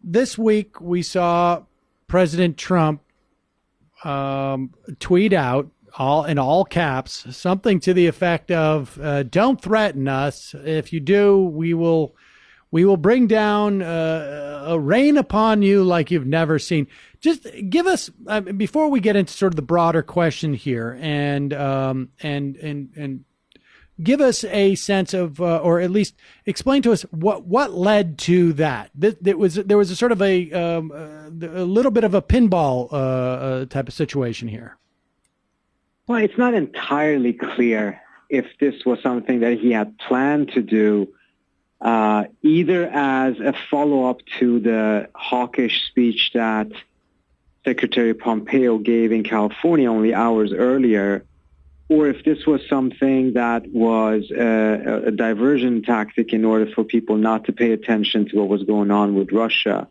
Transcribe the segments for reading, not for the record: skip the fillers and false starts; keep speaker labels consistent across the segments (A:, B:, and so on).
A: this week we saw President Trump tweet out in all caps something to the effect of "Don't threaten us. If you do, we will bring down a rain upon you like you've never seen." Just give us before we get into sort of the broader question here, and give us a sense of, or at least explain to us what led to that. There was a sort of a little bit of a pinball type of situation here.
B: Well, it's not entirely clear if this was something that he had planned to do, either as a follow-up to the hawkish speech that Secretary Pompeo gave in California only hours earlier, or if this was something that was a diversion tactic in order for people not to pay attention to what was going on with Russia,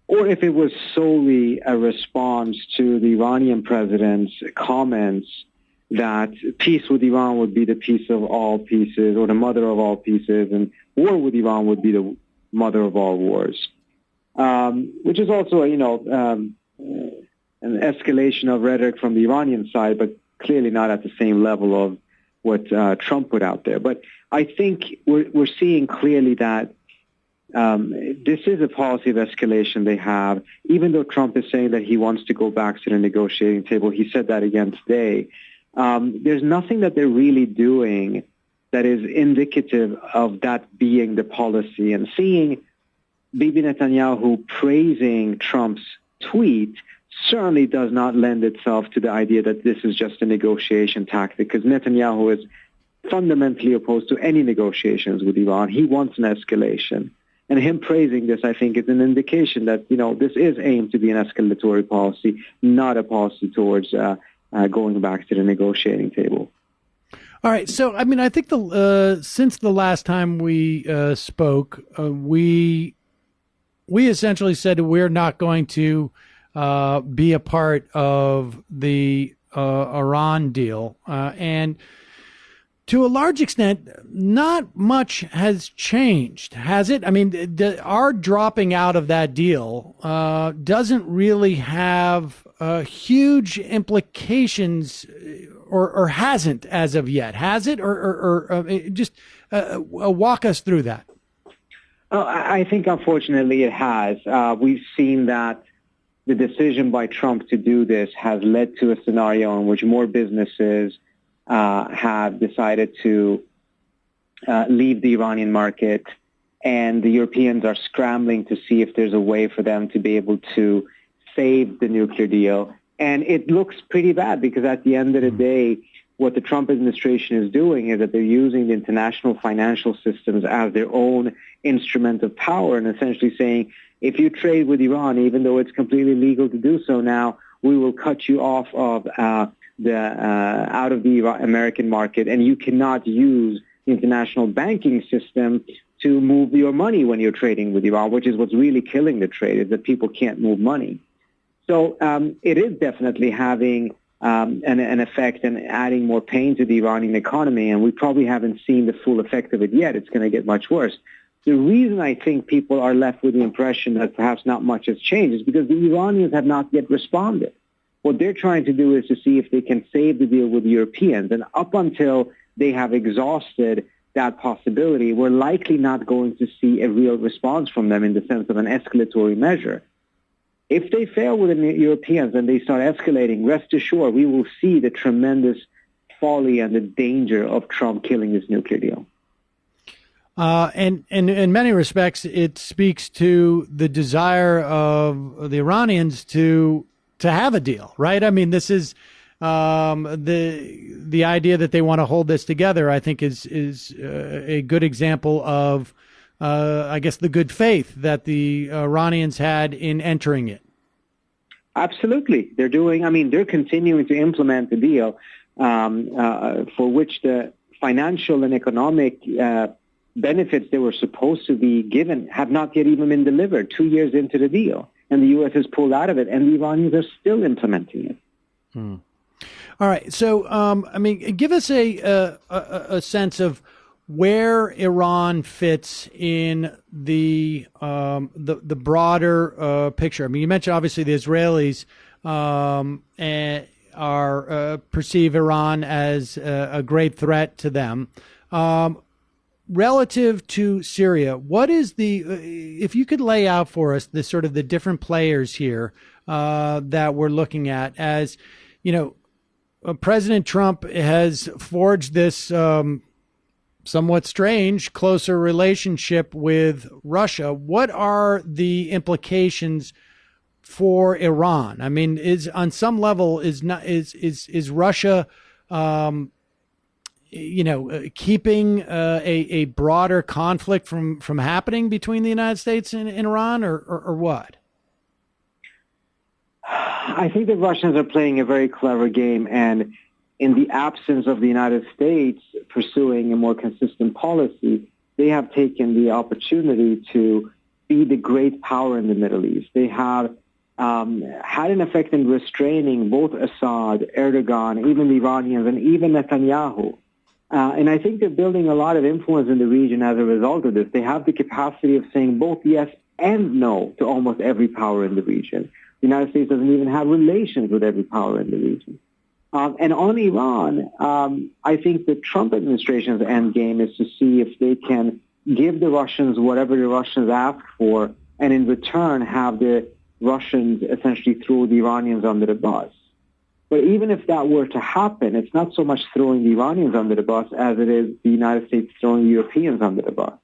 B: or if it was solely a response to the Iranian president's comments that peace with Iran would be the peace of all peaces, or the mother of all peaces, and war with Iran would be the mother of all wars, which is also, an escalation of rhetoric from the Iranian side, but clearly not at the same level of what Trump put out there. But I think we're seeing clearly that this is a policy of escalation they have. Even though Trump is saying that he wants to go back to the negotiating table, he said that again today. There's nothing that they're really doing that is indicative of that being the policy. And seeing Bibi Netanyahu praising Trump's tweet certainly does not lend itself to the idea that this is just a negotiation tactic, because Netanyahu is fundamentally opposed to any negotiations with Iran. He wants an escalation. And him praising this, I think, is an indication that, this is aimed to be an escalatory policy, not a policy towards going back to the negotiating table.
A: All right. So, I think since the last time we spoke, we essentially said we're not going to be a part of the Iran deal. And to a large extent, not much has changed, has it? Our dropping out of that deal doesn't really have huge implications, or hasn't as of yet, has it? Or just walk us through that.
B: I think, unfortunately, it has. We've seen that the decision by Trump to do this has led to a scenario in which more businesses have decided to leave the Iranian market, and the Europeans are scrambling to see if there's a way for them to be able to save the nuclear deal. And it looks pretty bad, because at the end of the day, what the Trump administration is doing is that they're using the international financial systems as their own instrument of power, and essentially saying, if you trade with Iran, even though it's completely legal to do so now, we will cut you off of out of the American market, and you cannot use the international banking system to move your money when you're trading with Iran, which is what's really killing the trade, is that people can't move money. So it is definitely having an effect and adding more pain to the Iranian economy, and we probably haven't seen the full effect of it yet. It's going to get much worse. The reason I think people are left with the impression that perhaps not much has changed is because the Iranians have not yet responded. What they're trying to do is to see if they can save the deal with the Europeans. And up until they have exhausted that possibility, we're likely not going to see a real response from them in the sense of an escalatory measure. If they fail with the Europeans and they start escalating, rest assured, we will see the tremendous folly and the danger of Trump killing this nuclear deal.
A: And in many respects, it speaks to the desire of the Iranians to have a deal, right? This is the idea that they want to hold this together, I think, is a good example of, I guess, the good faith that the Iranians had in entering it. Absolutely. They're continuing to implement the deal for which the financial and economic benefits they were supposed to be given have not yet even been delivered 2 years into the deal. And the U.S. has pulled out of it, and the Iranians are still implementing it. All right. So, give us a sense of where Iran fits in the broader picture. I mean, you mentioned obviously the Israelis perceive Iran as a great threat to them. Relative to Syria, what is if you could lay out for us the sort of the different players here that we're looking at, as you know, President Trump has forged this somewhat strange, closer relationship with Russia. What are the implications for Iran? I mean, on some level is Russia, keeping a broader conflict from happening between the United States and Iran, or what?
B: I think the Russians are playing a very clever game, and in the absence of the United States pursuing a more consistent policy, they have taken the opportunity to be the great power in the Middle East. They have had an effect in restraining both Assad, Erdogan, even the Iranians, and even Netanyahu. And I think they're building a lot of influence in the region as a result of this. They have the capacity of saying both yes and no to almost every power in the region. The United States doesn't even have relations with every power in the region. And on Iran, I think the Trump administration's endgame is to see if they can give the Russians whatever the Russians ask for, and in return have the Russians essentially throw the Iranians under the bus. But even if that were to happen, it's not so much throwing the Iranians under the bus as it is the United States throwing Europeans under the bus.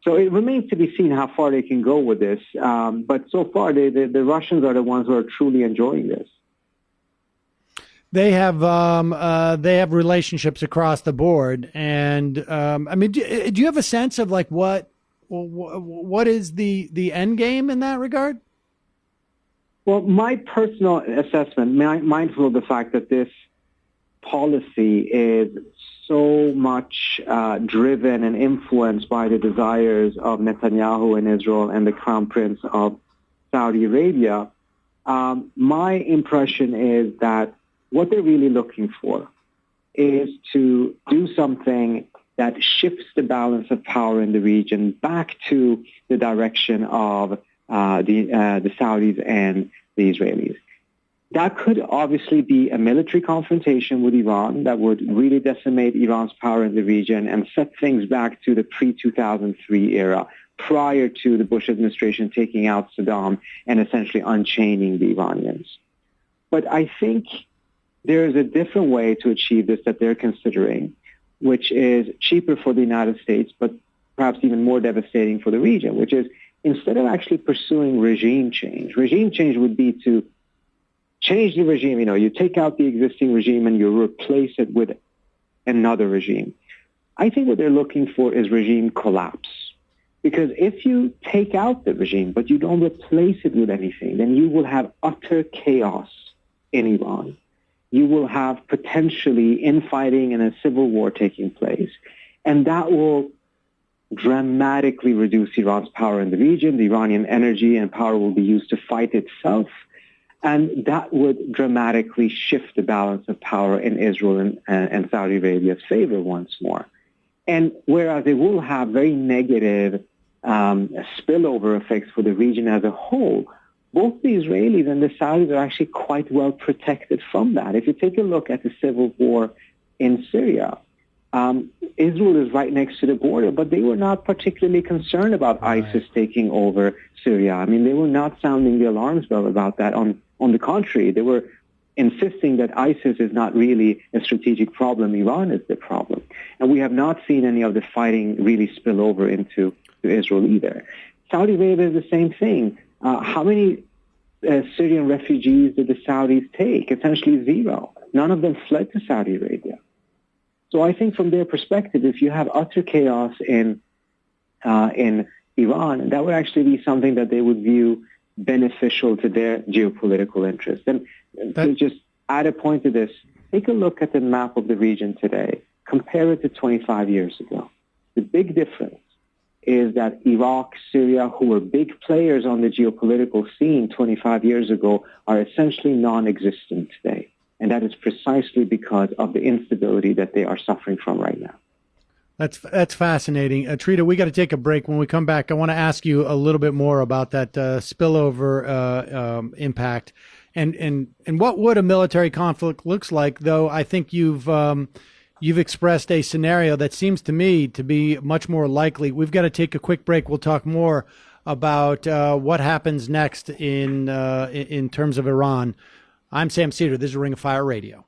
B: So it remains to be seen how far they can go with this. But so far, the Russians are the ones who are truly enjoying this.
A: They have relationships across the board, and I mean, do you have a sense of like what is the end game in that regard?
B: Well, my personal assessment, mindful of the fact that this policy is so much driven and influenced by the desires of Netanyahu in Israel and the Crown Prince of Saudi Arabia, my impression is that what they're really looking for is to do something that shifts the balance of power in the region back to the direction of the Saudis and the Israelis. That could obviously be a military confrontation with Iran that would really decimate Iran's power in the region and set things back to the pre-2003 era, prior to the Bush administration taking out Saddam and essentially unchaining the Iranians. But I think there is a different way to achieve this that they're considering, which is cheaper for the United States, but perhaps even more devastating for the region, which is instead of actually pursuing regime change would be to change the regime. You know, you take out the existing regime and you replace it with another regime. I think what they're looking for is regime collapse. Because if you take out the regime, but you don't replace it with anything, then you will have utter chaos in Iran. You will have potentially infighting and a civil war taking place. And that will dramatically reduce Iran's power in the region. The Iranian energy and power will be used to fight itself. And that would dramatically shift the balance of power in Israel and Saudi Arabia's favor once more. And whereas it will have very negative spillover effects for the region as a whole, both the Israelis and the Saudis are actually quite well protected from that. If you take a look at the civil war in Syria, Israel is right next to the border, but they were not particularly concerned about ISIS taking over Syria. I mean, they were not sounding the alarms bell about that. On the contrary, they were insisting that ISIS is not really a strategic problem. Iran is the problem. And we have not seen any of the fighting really spill over into Israel either. Saudi Arabia is the same thing. How many Syrian refugees did the Saudis take? Essentially zero. None of them fled to Saudi Arabia. So I think from their perspective, if you have utter chaos in Iran, that would actually be something that they would view beneficial to their geopolitical interests. And to just add a point to this, take a look at the map of the region today. Compare it to 25 years ago. The big difference is that Iraq, Syria, who were big players on the geopolitical scene 25 years ago, are essentially non-existent today. And that is precisely because of the instability that they are suffering from right now.
A: That's fascinating. Trita, we got to take a break. When we come back, I want to ask you a little bit more about that spillover impact, and what would a military conflict looks like. Though I think you've expressed a scenario that seems to me to be much more likely. We've got to take a quick break. We'll talk more about what happens next in terms of Iran. I'm Sam Seder. This is Ring of Fire Radio.